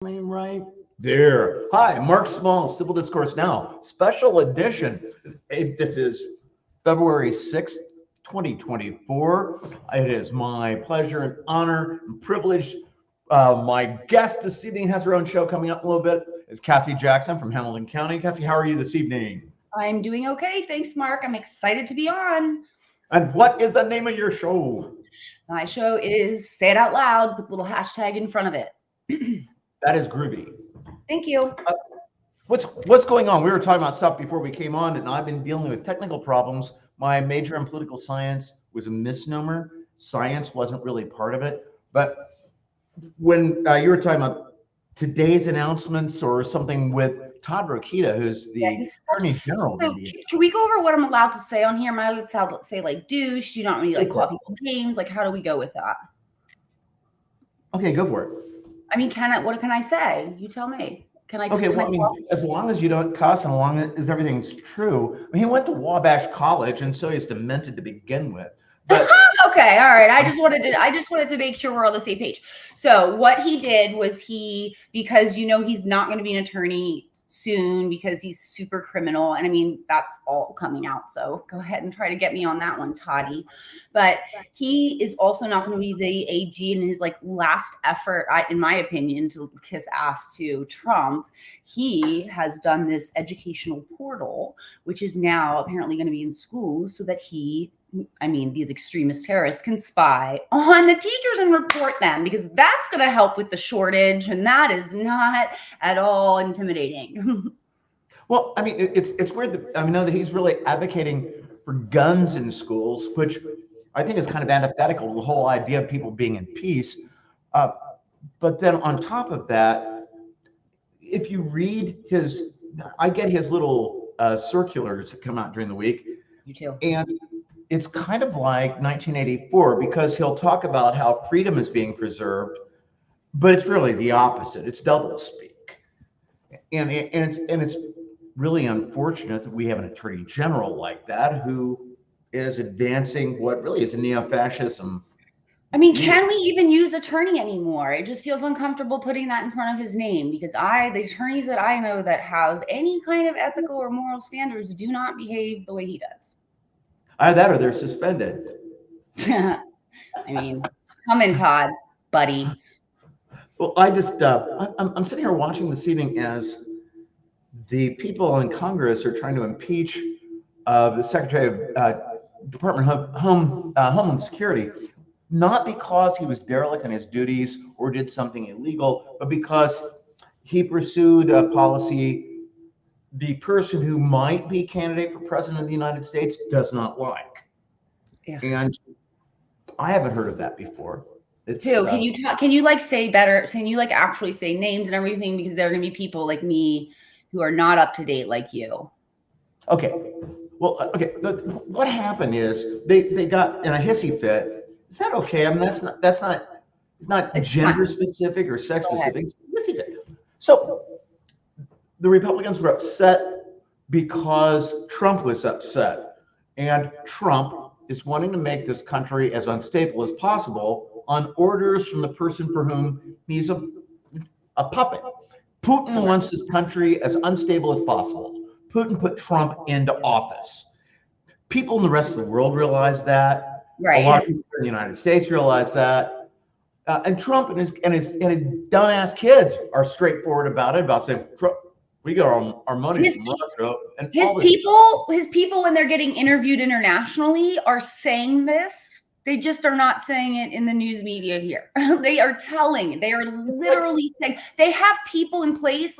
Name right there. Hi, Mark Small, Civil Discourse Now, special edition. This is February 6th, 2024. It is my pleasure and honor and privilege. My guest this evening has her own show coming up in a little bit. Is Cassie Jackson from Hamilton County. Cassie, how are you this evening? I'm doing okay. Thanks, Mark. I'm excited to be on. And what is the name of your show? My show is Say It Out Loud with a little hashtag in front of it. That is groovy. Thank you. What's going on? We were talking about stuff before we came on, and I've been dealing with technical problems. My major in political science was a misnomer. Science wasn't really part of it. But when you were talking about today's announcements or something with Todd Rokita, who's the Attorney General of India. Can we go over what I'm allowed to say on here? Am I allowed to say like douche? Do you not really like call people names? Like, how do we go with that? Okay, go for it. I mean, what can I say? You tell me. Can I? Okay, well, I mean, as long as you don't cuss and as long as everything's true. I mean, he went to Wabash College, and so he's demented to begin with. But okay, all right. I just wanted to make sure we're on the same page. So what he did was because he's not going to be an attorney soon because he's super criminal, and I mean that's all coming out. So go ahead and try to get me on that one, Toddy. But he is also not going to be the AG in his last effort, in my opinion, to kiss ass to Trump. He has done this educational portal, which is now apparently going to be in schools so that these extremist terrorists can spy on the teachers and report them, because that's going to help with the shortage, and that is not at all intimidating. Well, I mean, it's weird that I know that he's really advocating for guns in schools, which I think is kind of antithetical to the whole idea of people being in peace. But then on top of that, if you read I get his little circulars that come out during the week. You too. And it's kind of like 1984, because he'll talk about how freedom is being preserved, but it's really the opposite. It's doublespeak, and it's really unfortunate that we have an attorney general like that who is advancing what really is a neo-fascism. I mean, can we even use attorney anymore? It just feels uncomfortable putting that in front of his name, because the attorneys that I know that have any kind of ethical or moral standards do not behave the way he does. Either that or they're suspended. I mean, come in, Todd, buddy. Well, I'm sitting here watching this evening as the people in Congress are trying to impeach the Secretary of Department of Homeland Security, not because he was derelict in his duties or did something illegal, but because he pursued a policy the person who might be candidate for president of the United States does not like. Yeah. And I haven't heard of that before. Can you say better? Can you actually say names and everything? Because there are going to be people like me who are not up to date like you. Okay. Well, okay. What happened is they got in a hissy fit. Is that okay? I mean, it's not gender specific or sex specific. It's a hissy fit. So the Republicans were upset because Trump was upset, and Trump is wanting to make this country as unstable as possible on orders from the person for whom he's a puppet. Putin wants this country as unstable as possible. Putin put Trump into office. People in the rest of the world realize that. Right. A lot of people in the United States realize that. And Trump and his dumbass kids are straightforward about it, about saying, we got our money from Russia. And his people, when they're getting interviewed internationally, are saying this. They just are not saying it in the news media here. They are literally saying they have people in place,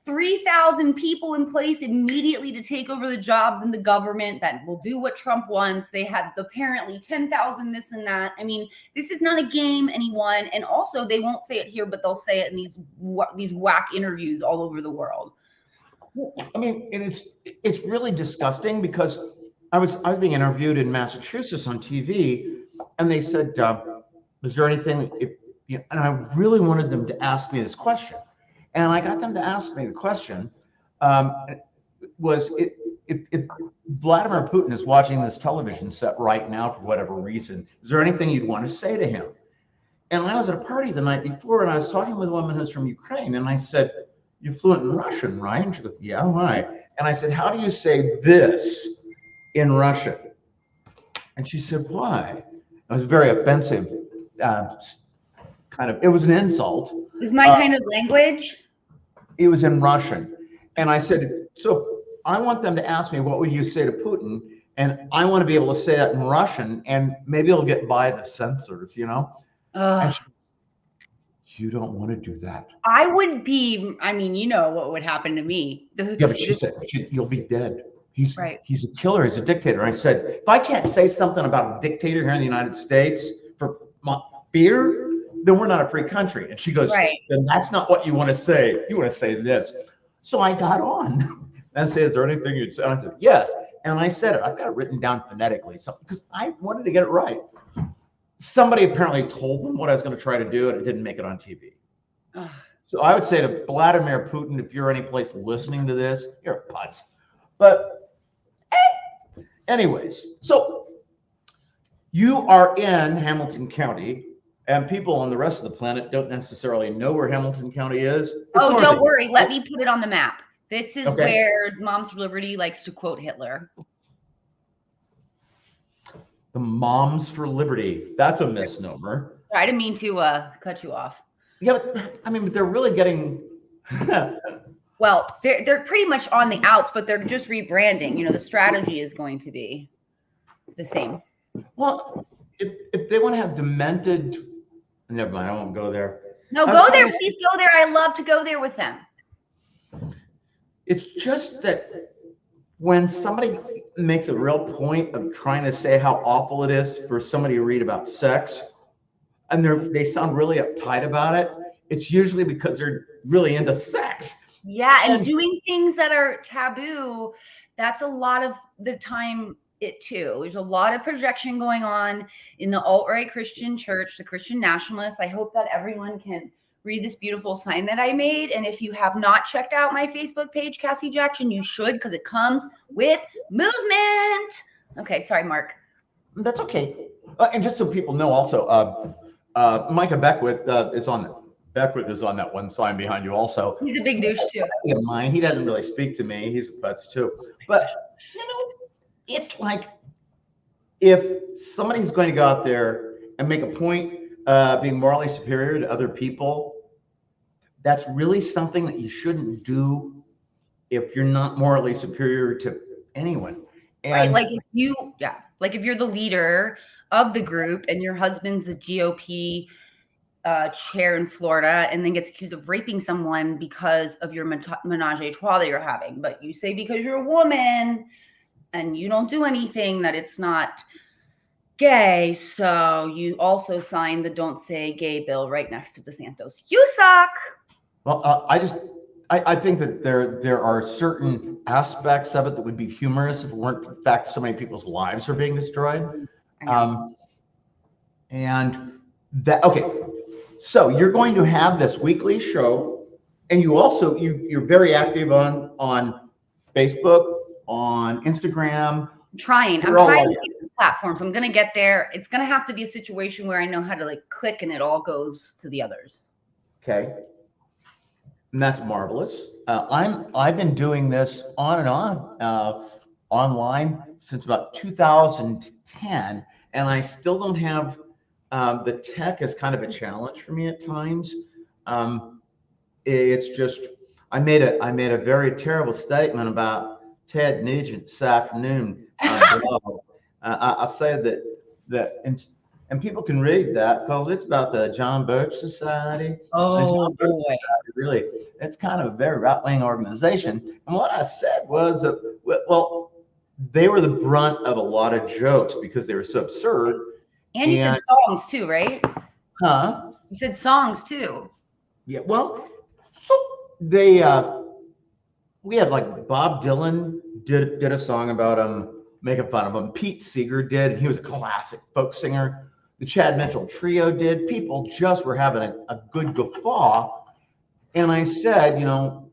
3,000 people in place immediately to take over the jobs in the government that will do what Trump wants. They have apparently 10,000 this and that. I mean, this is not a game, anyone. And also, they won't say it here, but they'll say it in these whack interviews all over the world. I mean, and it's really disgusting, because I was being interviewed in Massachusetts on TV, and they said, "Is there anything?" And I really wanted them to ask me this question, and I got them to ask me the question: if Vladimir Putin is watching this television set right now for whatever reason, is there anything you'd want to say to him? And I was at a party the night before, and I was talking with a woman who's from Ukraine, and I said, "You're fluent in Russian, right?" And she goes, "Yeah, why?" And I said, "How do you say this in Russian?" And she said, "Why?" It was very offensive. It was an insult. Is my kind of language? It was in Russian. And I said, "So I want them to ask me, what would you say to Putin? And I want to be able to say that in Russian, and maybe it'll get by the censors, you know?" And she, "You don't want to do that." I would be, I mean, you know what would happen to me. Yeah, but she said, "You'll be dead. He's Right. He's a killer. He's a dictator." And I said, if I can't say something about a dictator here in the United States for my fear, then we're not a free country. And she goes, Right. "Then that's not what you want to say. You want to say this." So I got on and said, "Is there anything you'd say?" And I said, "Yes." And I said it. I've got it written down phonetically, because I wanted to get it right. Somebody apparently told them what I was going to try to do, and it didn't make it on TV. Ugh. So I would say to Vladimir Putin, if you're any place listening to this, you're a putz. But anyways, so you are in Hamilton County, and people on the rest of the planet don't necessarily know where Hamilton County is. Oh, don't worry. Let me put it on the map. This is Okay. where Moms for Liberty likes to quote Hitler. The Moms for Liberty. That's a misnomer. I didn't mean to cut you off. Yeah, but I mean, but they're really getting. Well, they're pretty much on the outs, but they're just rebranding. You know, the strategy is going to be the same. Well, if they want to have demented, never mind. I won't go there. No, go there. Please go there. I love to go there with them. It's just that when somebody makes a real point of trying to say how awful it is for somebody to read about sex, and they sound really uptight about it, it's usually because they're really into sex. Yeah, and doing things that are taboo, that's a lot of the time it too. There's a lot of projection going on in the alt-right Christian church, the Christian nationalists. I hope that everyone can read this beautiful sign that I made. And if you have not checked out my Facebook page, Cassie Jackson, you should, because it comes with movement. Okay, sorry, Mark. That's okay. And just so people know also, Micah Beckwith is on that one sign behind you also. He's a big douche too. Mine. He doesn't really speak to me. He's a putz too. But, you know, it's like if somebody's going to go out there and make a point being morally superior to other people, that's really something that you shouldn't do if you're not morally superior to anyone. And right, like if you're the leader of the group and your husband's the GOP chair in Florida and then gets accused of raping someone because of your menage a trois that you're having, but you say because you're a woman and you don't do anything that it's not gay, so you also signed the Don't Say Gay bill right next to DeSantis. You suck. Well, I think that there are certain aspects of it that would be humorous if it weren't for the fact so many people's lives are being destroyed. And that, okay, so you're going to have this weekly show, and you also you're very active on Facebook, on Instagram. I'm trying to get the platforms. I'm gonna get there. It's gonna have to be a situation where I know how to like click and it all goes to the others. Okay. And that's marvelous. I've been doing this on and on online since about 2010, and I still don't have the tech is kind of a challenge for me at times. It's just I made a very terrible statement about Ted Nugent this afternoon. I said that and people can read that because it's about the John Birch Society. Oh boy. Society, really, it's kind of a very right-wing organization. And what I said was, well, they were the brunt of a lot of jokes because they were so absurd. And you said songs too, right? Huh? You said songs too. Yeah. Well, so they we have like Bob Dylan did a song about making fun of him. Pete Seeger did. He was a classic folk singer. The Chad Mitchell Trio did. People just were having a good guffaw. And I said, you know,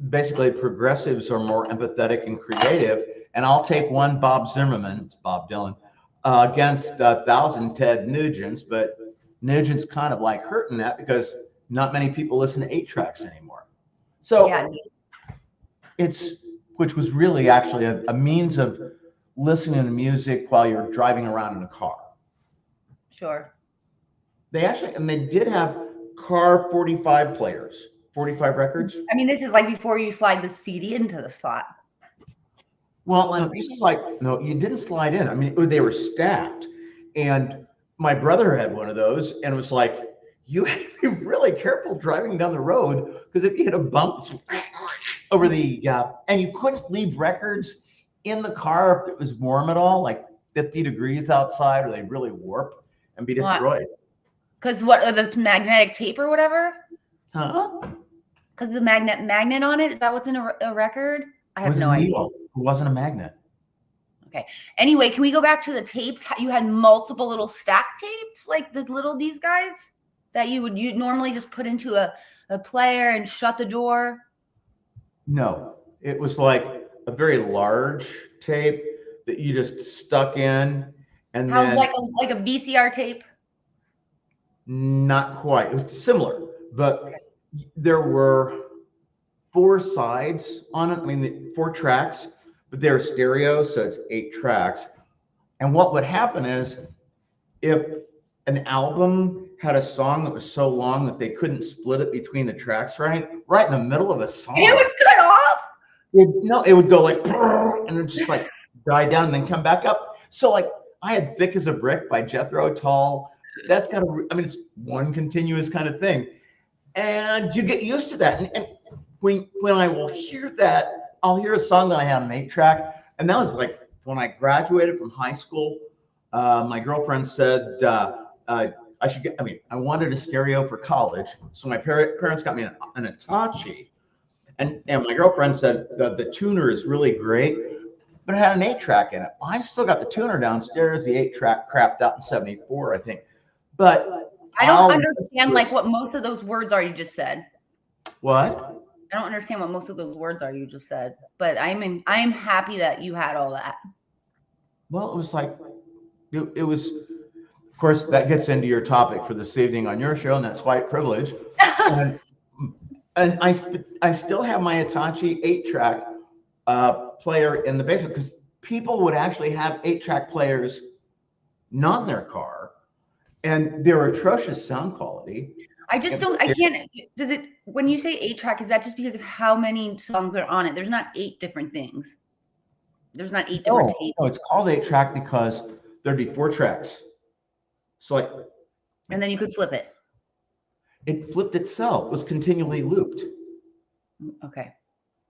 basically progressives are more empathetic and creative. And I'll take one Bob Zimmerman, it's Bob Dylan, against 1,000 Ted Nugents. But Nugent's kind of like hurting that because not many people listen to 8 tracks anymore. So Yeah. which was really actually a means of listening to music while you're driving around in a car. Sure. They did have car 45 players, 45 records. I mean, this is like before you slide the CD into the slot. Well, no, this is like, no, you didn't slide in. I mean, they were stacked. And my brother had one of those, and it was like, you had to be really careful driving down the road, because if you hit a bump over the, and you couldn't leave records in the car if it was warm at all, like 50 degrees outside, or they'd really warp and be destroyed. Because what, the magnetic tape or whatever? Huh? Because the magnet on it, is that what's in a record? I have no idea. It wasn't a magnet. Okay. Anyway, can we go back to the tapes? You had multiple little stack tapes, like these guys that you normally just put into a player and shut the door? No, it was like a very large tape that you just stuck in, and then like a VCR tape? Not quite. It was similar, but there were 4 sides on it. I mean, 4 tracks, but they're stereo, so it's 8 tracks. And what would happen is, if an album had a song that was so long that they couldn't split it between the tracks right in the middle of a song, it would cut off. It would go like, and it just like die down and then come back up. So like, I had "Thick as a Brick" by Jethro Tull. That's got I mean, it's one continuous kind of thing, and you get used to that. And when I will hear that, I'll hear a song that I had on 8 track, and that was like when I graduated from high school. My girlfriend said I should get. I mean, I wanted a stereo for college, so my parents got me an Hitachi, and my girlfriend said the tuner is really great, but it had an 8 track in it. I still got the tuner downstairs. The 8 track crapped out in '74, I think. But I don't understand like what most of those words are you just said. What? I don't understand what most of those words are you just said, but I am happy that you had all that. Well, it was like, it was, of course, that gets into your topic for this evening on your show, and that's white privilege. and I still have my Hitachi 8 track player in the basement, because people would actually have 8 track players not in their car, and they're atrocious sound quality. I can't, when you say 8 track, is that just because of how many songs are on it? There's not 8 different things. There's not 8 different tapes. No, it's called 8 track because there'd be 4 tracks. So like, and then you could flip it. It flipped itself. It was continually looped. Okay.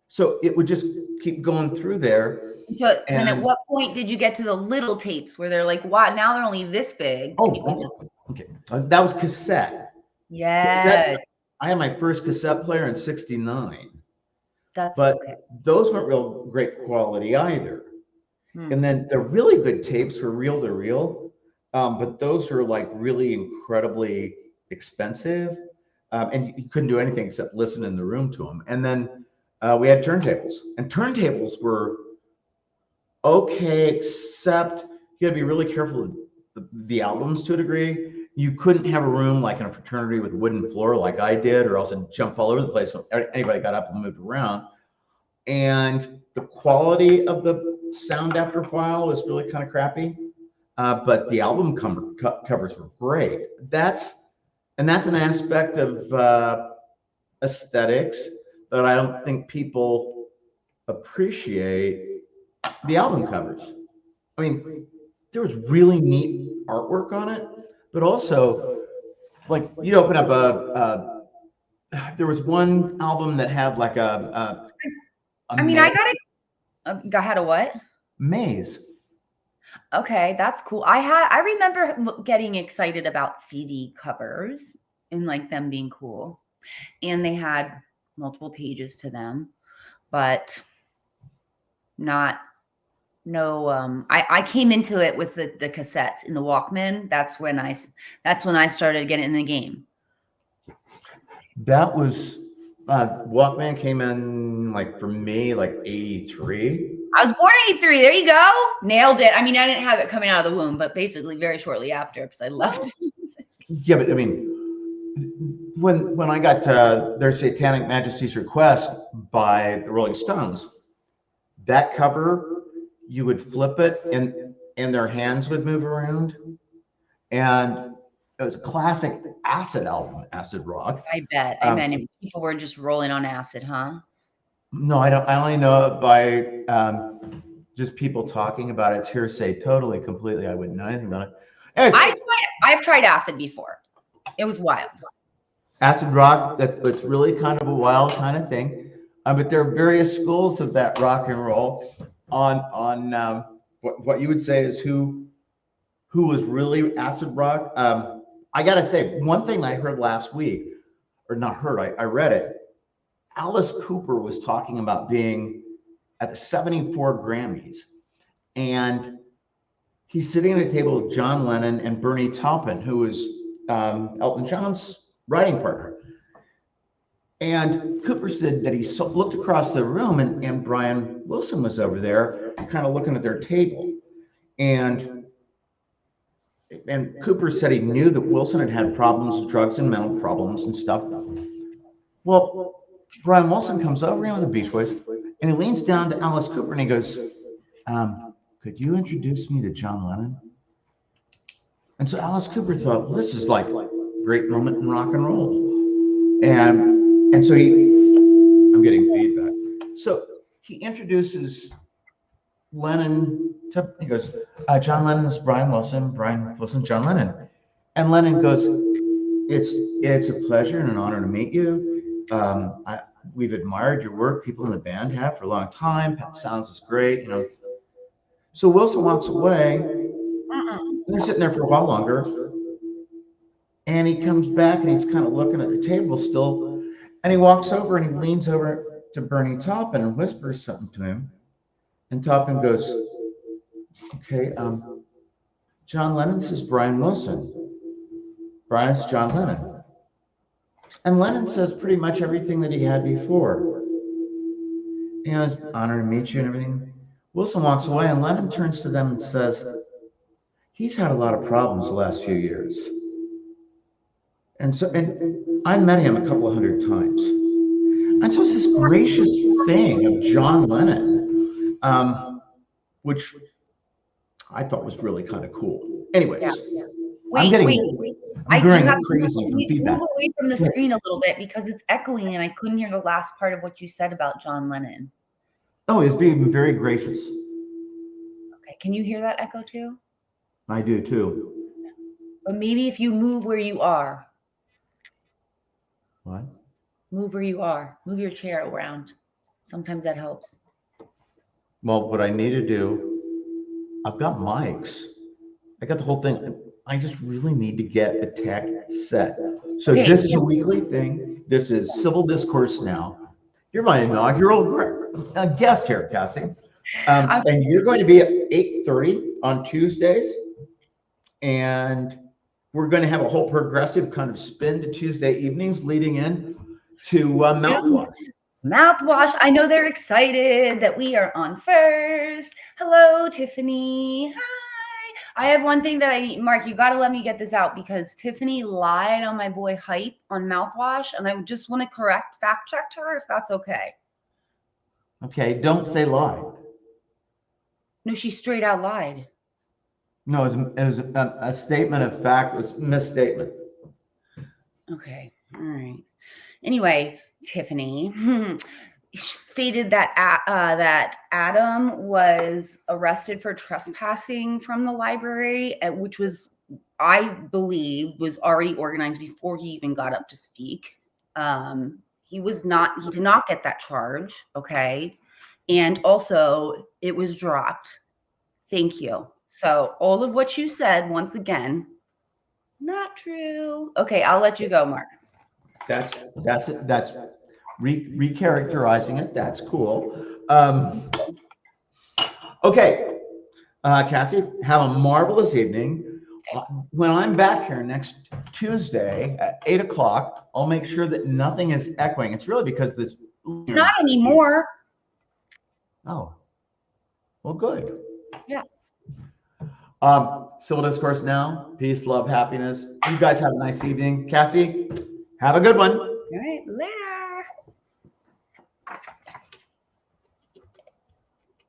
So it would just keep going through there. So and at what point did you get to the little tapes where they're like, wow, now they're only this big? Okay. That was cassette. Yes. Cassette, I had my first cassette player in '69. But those weren't real great quality either. And then the really good tapes were reel to reel, but those were like really incredibly expensive, and you couldn't do anything except listen in the room to them. And then we had turntables, and turntables were okay, except you had to be really careful with the albums to a degree. You couldn't have a room like in a fraternity with a wooden floor like I did, or else it'd jump all over the place when anybody got up and moved around. And the quality of the sound after a while was really kind of crappy, but the album covers were great. That's an aspect of aesthetics that I don't think people appreciate. The album covers. I mean, there was really neat artwork on it, but also, like, you'd open up there was one album that had like a I had a what? Maze. Okay, that's cool. I remember getting excited about CD covers and like them being cool, and they had multiple pages to them, but I came into it with the cassettes in the Walkman. That's when I started getting in the game. That was Walkman came in, like, for me, like 83. I was born in 83. There you go. Nailed it. I mean, I didn't have it coming out of the womb, but basically very shortly after, because I left. Yeah, but I mean, when I got their Satanic Majesty's Request by the Rolling Stones, that cover, you would flip it and their hands would move around. And it was a classic acid album, acid rock. I bet. I mean, people were just rolling on acid, huh? No, I don't. I only know it by just people talking about it. It's hearsay, totally, completely. I wouldn't know anything about it. Anyways, I've tried acid before. It was wild. Acid rock, that's really kind of a wild kind of thing. But there are various schools of that rock and roll on what you would say is who was really acid rock. I gotta say, one thing I heard last week, or not heard, I read it. Alice Cooper was talking about being at the 74 Grammys, and he's sitting at a table with John Lennon and Bernie Taupin, who was Elton John's writing partner. And Cooper said that he looked across the room and Brian Wilson was over there kind of looking at their table. And Cooper said he knew that Wilson had problems with drugs and mental problems and stuff. Well, Brian Wilson comes over in with the Beach Boys and he leans down to Alice Cooper and he goes, could you introduce me to John Lennon? And so Alice Cooper thought, well, this is like a great moment in rock and roll. And so I'm getting feedback. So he introduces Lennon he goes, John Lennon is Brian Wilson, John Lennon. And Lennon goes, it's a pleasure and an honor to meet you. We've admired your work, people in the band have, for a long time. Pet Sounds is great, you know. So Wilson walks away, and they're sitting there for a while longer. And he comes back and he's kind of looking at the table still. And he walks over and he leans over to Bernie Taupin and whispers something to him. And Taupin goes, okay, John Lennon says Brian Wilson. Brian's John Lennon. And Lennon says pretty much everything that he had before. You know, it's an honor to meet you and everything. Wilson walks away and Lennon turns to them and says, he's had a lot of problems the last few years. And I met him a couple of hundred times. And so it's this gracious thing of John Lennon, which I thought was really kind of cool. Anyways, Yeah. I'm getting crazy from feedback. Move away from the screen a little bit because it's echoing and I couldn't hear the last part of what you said about John Lennon. Oh, he's being very gracious. Okay, can you hear that echo too? I do too. But maybe if you move where you are. What? Move where you are. Move your chair around. Sometimes that helps. Well, what I need to do, I've got mics. I got the whole thing. I just really need to get the tech set. So Okay. This is a weekly thing. This is Civil Discourse Now. You're my inaugural guest here, Cassie. And you're going to be at 8:30 on Tuesdays. And we're going to have a whole progressive kind of spin to Tuesday evenings leading in to Mouthwash. Mouthwash. I know they're excited that we are on first. Hello, Tiffany. Hi. I have one thing that I need, Mark, you got to let me get this out because Tiffany lied on my boy Hype on Mouthwash. And I just want to fact check her if that's okay. Okay, don't say lie. No, she straight out lied. No, it was a statement of fact. It was a misstatement. Okay. All right. Anyway, Tiffany stated that that Adam was arrested for trespassing from the library, which was, I believe, was already organized before he even got up to speak. He did not get that charge. Okay. And also it was dropped. Thank you. So all of what you said, once again, not true. Okay, I'll let you go, Mark. That's recharacterizing it. That's cool. Okay, Cassie, have a marvelous evening. When I'm back here next Tuesday at 8 o'clock, I'll make sure that nothing is echoing. It's really because this. It's not anymore. Oh, well, good. Yeah. Civil discourse now. Peace, love, happiness. You guys have a nice evening. Cassie, have a good one. All right, later.